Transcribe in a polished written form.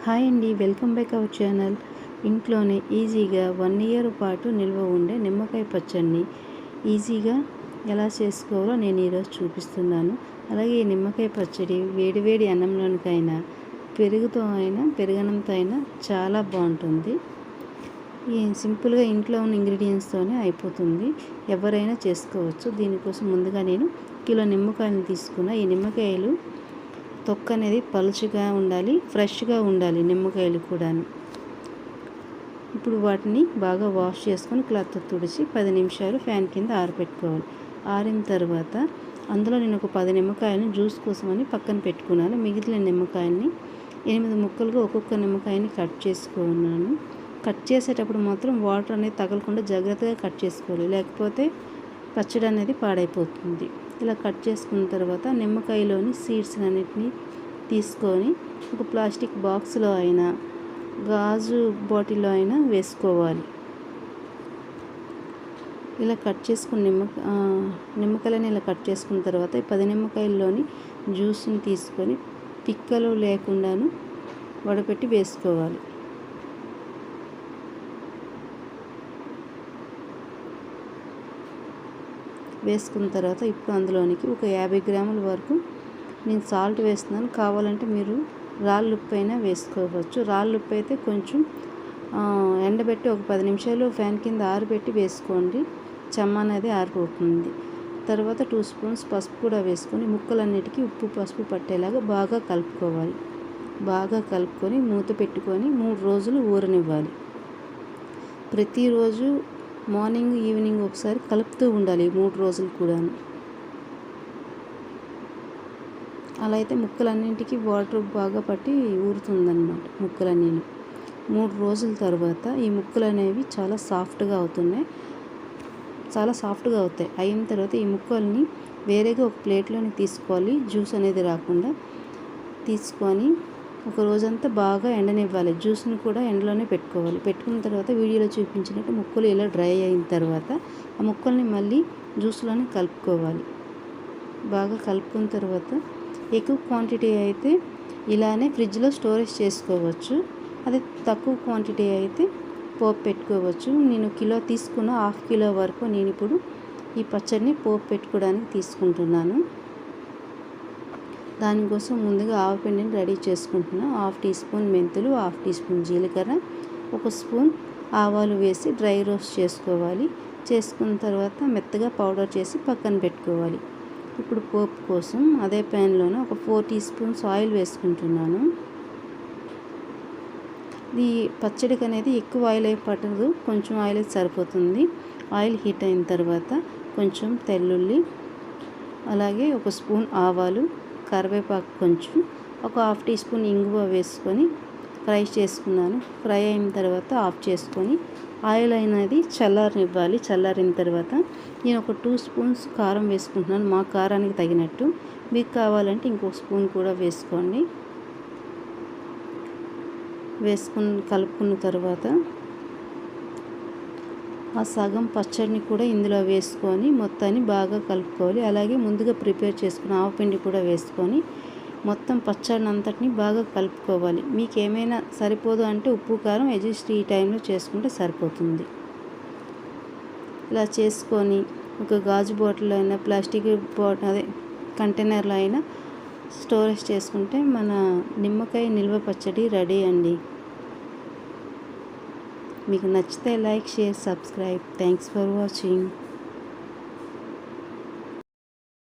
Hi అండి, welcome back our channel. ఇంట్లోనే ఈజీగా 1 ఇయర్ పాటు నిల్వ ఉండే నిమ్మకాయ పచ్చడిని ఈజీగా ఎలా చేసుకోవాలో నేను ఈరోజు చూపిస్తున్నాను. అలాగే ఈ నిమ్మకాయ పచ్చడి వేడివేడి అన్నంలోనికైనా పెరుగుతో అయినా పెరుగన్నంతో అయినా చాలా బాగుంటుంది. ఈ సింపుల్గా ఇంట్లో ఉన్న ఇంగ్రీడియంట్స్తోనే అయిపోతుంది. ఎవరైనా చేసుకోవచ్చు. దీనికోసం ముందుగా నేను కిలో నిమ్మకాయలు తీసుకున్న. ఈ నిమ్మకాయలు తొక్క అనేది పలుచగా ఉండాలి, ఫ్రెష్గా ఉండాలి నిమ్మకాయలు కూడా. ఇప్పుడు వాటిని బాగా వాష్ చేసుకొని క్లాత్తో తుడిచి 10 నిమిషాలు ఫ్యాన్ కింద ఆరబెట్టుకోవాలి. ఆరిన తర్వాత అందులో నేను ఒక 10 నిమ్మకాయలని జ్యూస్ కోసమని పక్కన పెట్టుకున్నాను. మిగిలిన నిమ్మకాయని 8 ముక్కలుగా ఒక్కొక్క నిమ్మకాయని కట్ చేసుకున్నాను. కట్ చేసేటప్పుడు మాత్రం వాటర్ అనేది తగలకుండా జాగ్రత్తగా కట్ చేసుకోవాలి, లేకపోతే పచ్చడి అనేది పాడైపోతుంది. ఇలా కట్ చేసుకున్న తర్వాత నిమ్మకాయలోని సీడ్స్ అన్నిటిని తీసుకొని ఒక ప్లాస్టిక్ బాక్స్లో అయినా గాజు బాటిల్లో అయినా వేసుకోవాలి. ఇలా కట్ చేసుకున్న నిమ్మకాయలని ఇలా కట్ చేసుకున్న తర్వాత 10 నిమ్మకాయల్లోని జ్యూస్ని తీసుకొని పిక్కలు లేకుండాను వడపెట్టి వేసుకోవాలి. వేసుకున్న తర్వాత ఇప్పుడు అందులోనికి ఒక 50 గ్రాముల వరకు నేను సాల్ట్ వేస్తున్నాను. కావాలంటే మీరు రాళ్ళు ఉప్పు అయినా వేసుకోవచ్చు. రాళ్ళు ఉప్పు అయితే కొంచెం ఎండబెట్టి ఒక 10 నిమిషాలు ఫ్యాన్ కింద ఆరబెట్టి వేసుకోండి, చెమ్మ అనేది ఆరిపోతుంది. తర్వాత 2 స్పూన్స్ పసుపు కూడా వేసుకొని ముక్కలన్నిటికీ ఉప్పు పసుపు పట్టేలాగా బాగా కలుపుకోవాలి. బాగా కలుపుకొని మూత పెట్టుకొని 3 రోజులు ఊరనివ్వాలి. ప్రతిరోజు మార్నింగ్ ఈవినింగ్ ఒకసారి కలుపుతూ ఉండాలి 3 రోజులు కూడా. అలా అయితే ముక్కలన్నింటికి వాటర్ బాగా పట్టి ఊరుతుందన్నమాట. ముక్కలన్నీ 3 రోజుల తర్వాత ఈ ముక్కలు అనేవి చాలా సాఫ్ట్గా అవుతాయి. అయిన తర్వాత ఈ ముక్కల్ని వేరేగా ఒక ప్లేట్లోని తీసుకోవాలి. జ్యూస్ అనేది రాకుండా తీసుకొని ఒక రోజంతా బాగా ఎండనివ్వాలి. జ్యూస్ని కూడా ఎండలోనే పెట్టుకోవాలి. పెట్టుకున్న తర్వాత వీడియోలో చూపించినట్టు ముక్కలు ఇలా డ్రై అయిన తర్వాత ఆ ముక్కల్ని మళ్ళీ జ్యూస్లోనే కలుపుకోవాలి. బాగా కలుపుకున్న తర్వాత ఎక్కువ క్వాంటిటీ అయితే ఇలానే ఫ్రిడ్జ్లో స్టోరేజ్ చేసుకోవచ్చు. అదే తక్కువ క్వాంటిటీ అయితే పోపు పెట్టుకోవచ్చు. నేను కిలో తీసుకున్న 1/2 కిలో వరకు నేను ఇప్పుడు ఈ పచ్చడిని పోపు పెట్టుకోవడానికి తీసుకుంటున్నాను. దానికోసం ముందుగా ఆవపిండిని రెడీ చేసుకుంటున్నాను. 1/2 టీ స్పూన్ మెంతులు, 1/2 టీ స్పూన్ జీలకర్ర, 1 స్పూన్ ఆవాలు వేసి డ్రై రోస్ట్ చేసుకోవాలి. చేసుకున్న తర్వాత మెత్తగా పౌడర్ చేసి పక్కన పెట్టుకోవాలి. ఇప్పుడు పోపు కోసం అదే ప్యాన్లోనే ఒక 4 టీ స్పూన్స్ ఆయిల్ వేసుకుంటున్నాను. ఈ పచ్చడికి అనేది ఎక్కువ ఆయిల్ అయి పట్టదు, కొంచెం ఆయిల్ అయితే సరిపోతుంది. ఆయిల్ హీట్ అయిన తర్వాత కొంచెం తెల్లుల్లి, అలాగే 1 స్పూన్ ఆవాలు, కరివేపాకు, కొంచెం ఒక 1/2 టీ స్పూన్ ఇంగువ వేసుకొని ఫ్రై చేసుకున్నాను. ఫ్రై అయిన తర్వాత ఆఫ్ చేసుకొని ఆయిల్ అనేది చల్లారనివ్వాలి. చల్లారిన తర్వాత నేను ఒక 2 స్పూన్స్ కారం వేసుకుంటున్నాను, మా కారానికి తగినట్టు. మీకు కావాలంటే ఇంకొక స్పూన్ కూడా వేసుకోండి. కలుపుకున్న తర్వాత ఆ సగం పచ్చడిని కూడా ఇందులో వేసుకొని మొత్తాన్ని బాగా కలుపుకోవాలి. అలాగే ముందుగా ప్రిపేర్ చేసుకున్న ఆవపిండి కూడా వేసుకొని మొత్తం పచ్చడిని అంతటిని బాగా కలుపుకోవాలి. మీకు ఏమైనా సరిపోదు అంటే ఉప్పు కారం అడ్జస్ట్ ఈ టైంలో చేసుకుంటే సరిపోతుంది. ఇలా చేసుకొని ఒక గాజు బాటిల్ అయినా ప్లాస్టిక్ కంటైనర్లో అయినా స్టోరేజ్ చేసుకుంటే మన నిమ్మకాయ నిల్వ పచ్చడి రెడీ అండి. మీకు నచ్చితే like, share, subscribe. Thanks for watching.